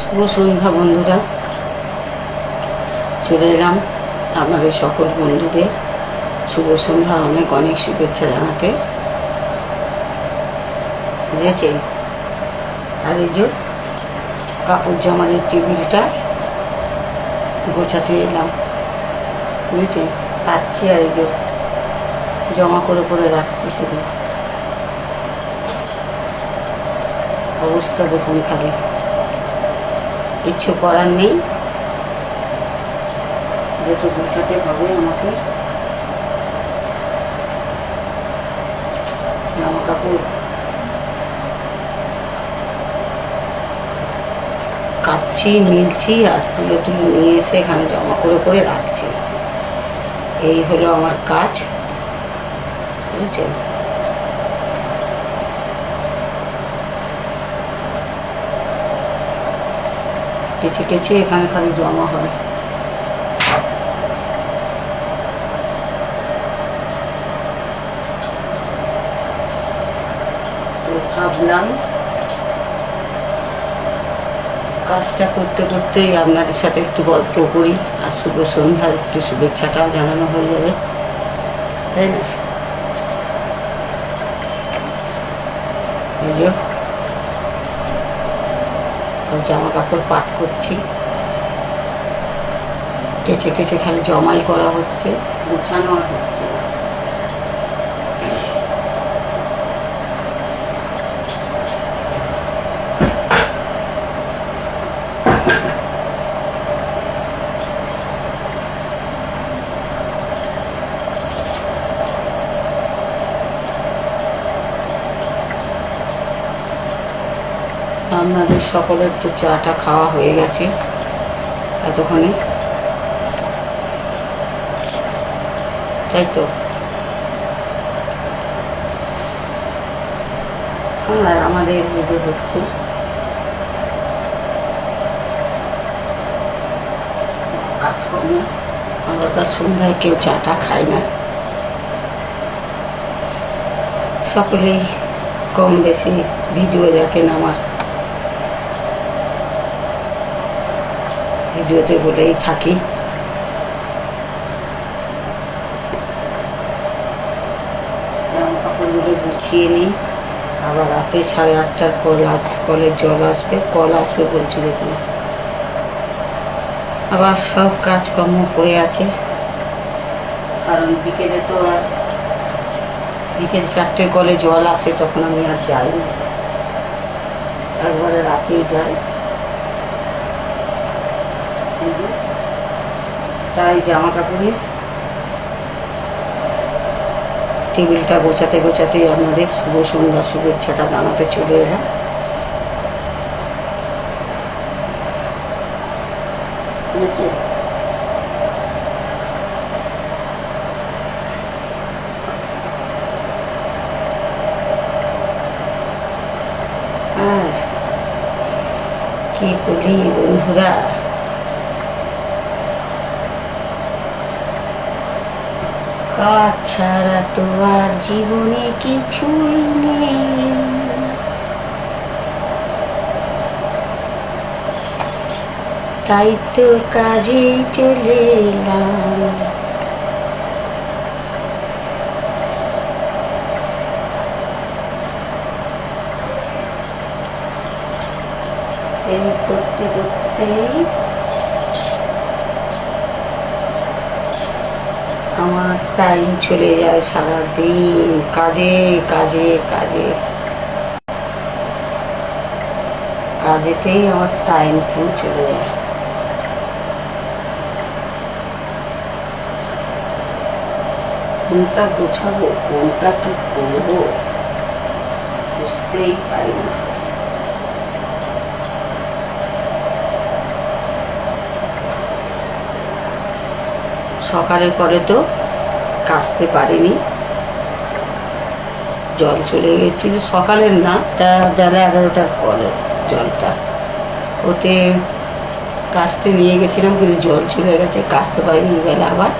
শুভ সন্ধ্যা বন্ধুরা, চলে এলাম আমাদের সকল বন্ধুদের শুভ সন্ধ্যার অনেক অনেক শুভেচ্ছা জানাতে, বুঝেছেন। আর এই যে কাপড় জামার টেবিলটা গোছাতে এলাম, বুঝেছেন। পাচ্ছি আর এই যে জমা করে করে রাখছি, শুধু অবস্থা দেখুন, খালি কিচ্ছু করার নেই, যেহেতু গোছাতে হবে আমাকে। জামা কাপড় কাচ্ছি, মিলছি আর তুলে তুলে নিয়ে এসে এখানে জমা করে করে রাখছি। এই হলো আমার কাজ, বুঝেছেন। টেচে টেচে এখানে খালি জমা হয়। তো ভাবলাম কাজটা করতে করতেই আপনাদের সাথে একটু গল্প করি, আর শুভ সন্ধ্যার একটু শুভেচ্ছাটাও জানানো হয়ে যাবে, তাই না। এই যে সব জামা কাপড় পাট করছি, কেচে কেচে খালি জমাই করা হচ্ছে, গুছানো আর হচ্ছে না। আপনাদের সকলের তো চাটা খাওয়া হয়ে গেছে এতক্ষণে, তাই তো। আর আমাদের এদিকে হচ্ছে কাজকর্ম। আমরা তো সন্ধ্যায় কেউ চাটা খাই না, সকলেই কম বেশি ভিডিও দেখেন আমার, ভিডিওতে বলেই থাকি। জামা কাপড়গুলো গুছিয়ে নিই, আবার রাতে 8:30টার কলের জল আসবে, কল আসবে বলছি দেখুন। আবার সব কাজকর্ম পড়ে আছে, কারণ বিকেলে তো আর বিকেল 4টের কলে জল আসে, তখন আমি আর যাই না, একবারে রাতেই যাই। তাই জামা কাপড়ের টেবিলটা গোছাতে গোছাতেই আপনাদের শুভ সন্ধ্যা শুভেচ্ছাটা জানাতে চলে এলাম। আর কি বলি বন্ধুরা, কাজ ছাড়া তো আর জীবনে কিছুই নেই, তাই তো কাজে চলে এলাম। এই করতে করতেই আমার টাইম চলে যায় সারাদিন কাজে কাজে কাজে, কাজেতেই আমার টাইম ফুল চলে যায়। কোনটা গোছাবো, কোনটা কি করবো বুঝতেই পারি না। সকালের পরে তো কাচতে পারিনি, জল চলে গেছিল, সকালের না, তা বেলা 11টার কলের জলটা, ওতে কাচতে নিয়ে গেছিলাম, কিন্তু জল চলে গেছে, কাচতে পারিনি। বেলা আবার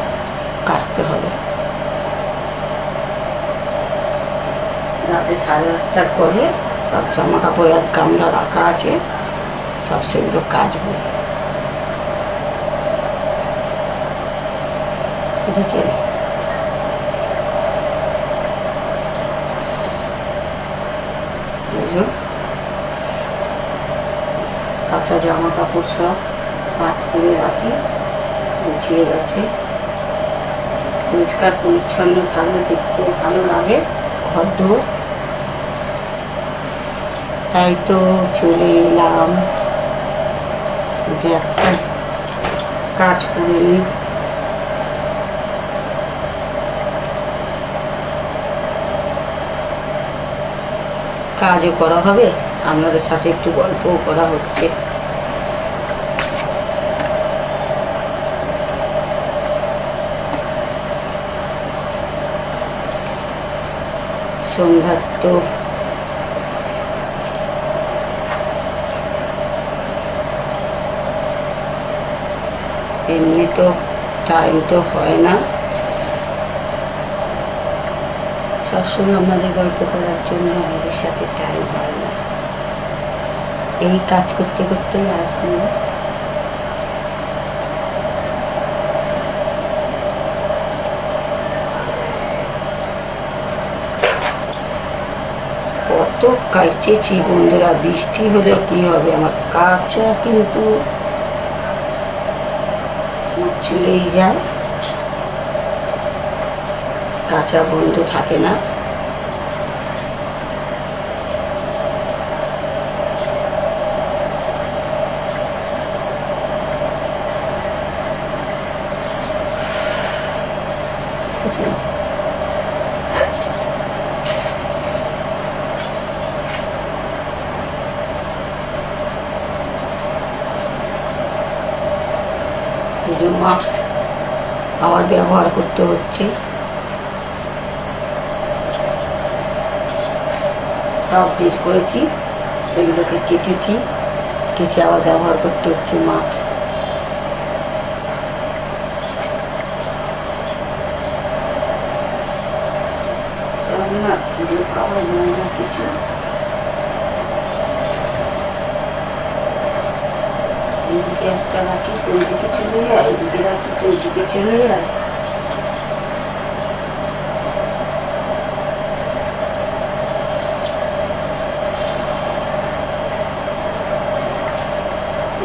কাচতে হবে। রাতে 8:30টার পরে সব জামা কাপড় এক গামলা রাখা আছে, সব সেগুলো কাচবো, বুঝেছেন? কাঁচা জামা কাপড় সব পাট করে রাখি, গুছিয়ে গেছে। পরিষ্কার পরিচ্ছন্ন থাকলে দেখতে ভালো লাগে ঘরদোর। তাই তো চলে এলাম, একটা কাজ করে নিই। কাজও করা হবে, আপনাদের সাথে একটু গল্পও করা হচ্ছে। সন্ধ্যার তো এমনি তো টাইম তো হয় না, সবসময় আপনাদের গল্প করার জন্য আমাদের সাথে টাইম হয় না। এই কাজ করতে করতেই আসুন। কত কাচেছি বন্ধুরা, বৃষ্টি হলে কি হবে, আমার কাচা কিন্তু চলেই যায়, কাচা বন্ধ থাকে না। মাস্ক আবার ব্যবহার করতে হচ্ছে, সব বের করেছি, সেগুলোকে কেচেছি, কেচে আবার ব্যবহার করতে হচ্ছে মাস্ক। সব না খুঁজে পাওয়া যায় না কিছু। এইদিকে একটা রাখি, ওই দিকে চলে যায়, এইদিকে রাখি তো ওইদিকে চলে যায়।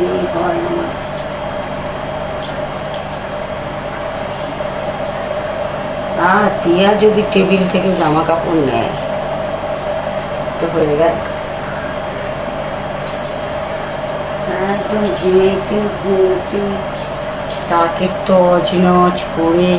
এই হয় আমার। আর পিয়া যদি টেবিল থেকে জামা কাপড় নেয় তো হয়ে গেল, একদম ঘেঁটে ঘুঁটে তাকে তজ নজ করে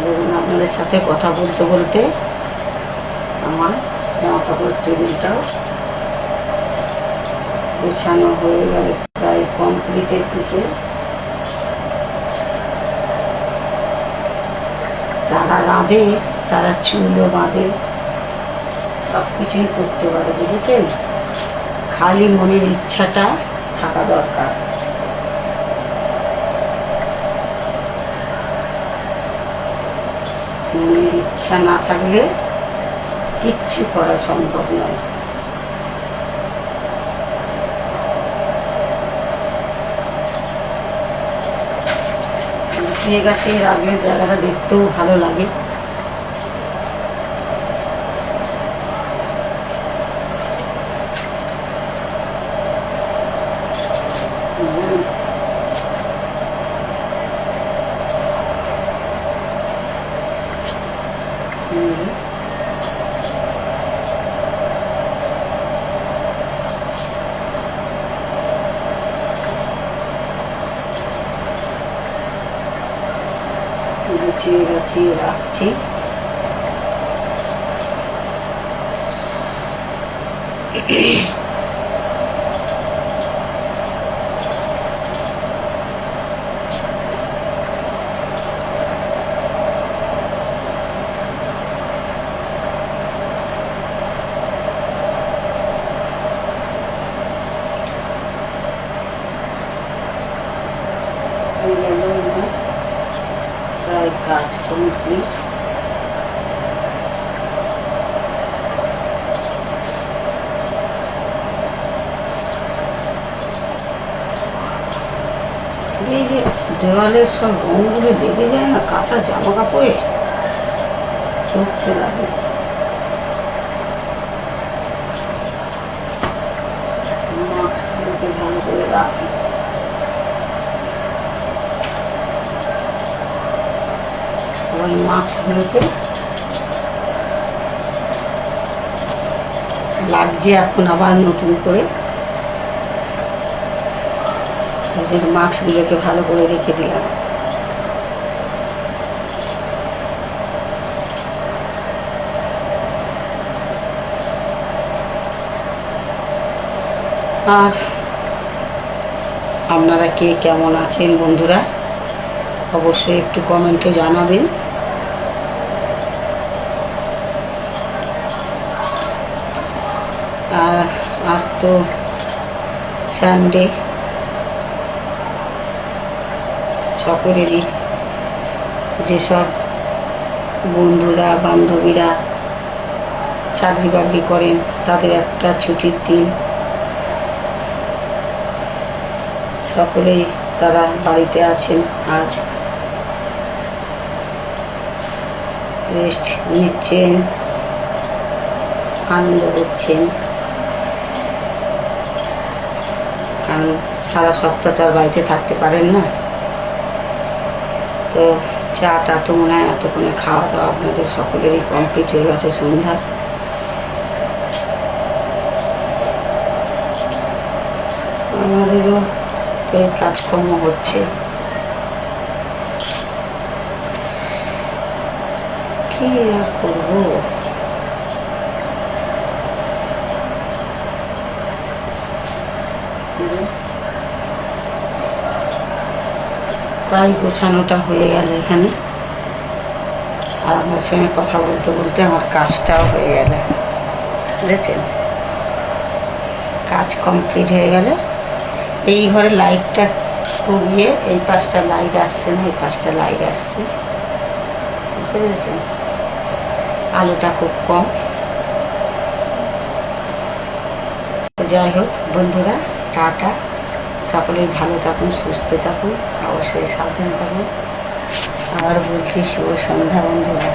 দেখুন। আপনাদের সাথে কথা বলতে বলতে আমার জামা কাপড়ের টেবিলটাও গোছানো হয়ে গেল, প্রায় কমপ্লিটের দিকে। যারা রাঁধে তারা চুলও বাঁধে, সব কিছুই করতে পারে, বুঝেছেন? খালি মনের ইচ্ছাটা থাকা দরকার। মনের ইচ্ছা না থাকলে কিচ্ছু করা সম্ভব নয়। গুছিয়ে গাছে রাখলে জায়গাটা দেখতেও ভালো লাগে। গুছিয়ে গাছিয়ে রাখছি। প্রায় কাজ কমপ্লিট। এই যে দেওয়ালের সব রঙগুলো লেগে যায় না কাঁচা জামা কাপড়ে, চোখে লাগে। মাস্কগুলোকে ভালো করে রাখি। ওই মাস্কগুলোকে লাগছে এখন আবার নতুন করে। মাস্কগুলোকে ভালো করে রেখে দিলাম। আর আপনারা কে কেমন আছেন বন্ধুরা, অবশ্যই একটু কমেন্টে জানাবেন। আর আজ তো সানডে, সকলেরই যেসব বন্ধুরা বান্ধবীরা চাকরি বাকরি করেন তাদের একটা ছুটির দিন। সকলেই তারা বাড়িতে আছেন, আজ রেস্ট নিচ্ছেন, আনন্দ করছেন। কারণ সারা সপ্তাহ তো আর বাড়িতে থাকতে পারেন না। তো চাটা তো মনে হয় এতক্ষণে খাওয়া দাওয়া আপনাদের সকলেরই কমপ্লিট হয়ে গেছে সন্ধ্যার। আমাদেরও এই কাজকর্ম হচ্ছে। কি আর করবো, প্রায় গোছানোটা হয়ে গেল এখানে। আর আপনার সঙ্গে কথা বলতে বলতে আমার কাজটাও হয়ে গেল, বুঝেছেন? কাজ কমপ্লিট হয়ে গেল। এই ঘরে লাইটটা খুব এই পাশটা লাইট আসছে না, এই পাশটা লাইট আসছে, বুঝতে পেরেছেন? আলোটা খুব কম। যাই হোক বন্ধুরা, টাটা। সকলেই ভালো থাকুন, সুস্থ থাকুন, অবশ্যই সাবধানে থাকুন। আবার বলছি শুভ সন্ধ্যা বন্ধুরা।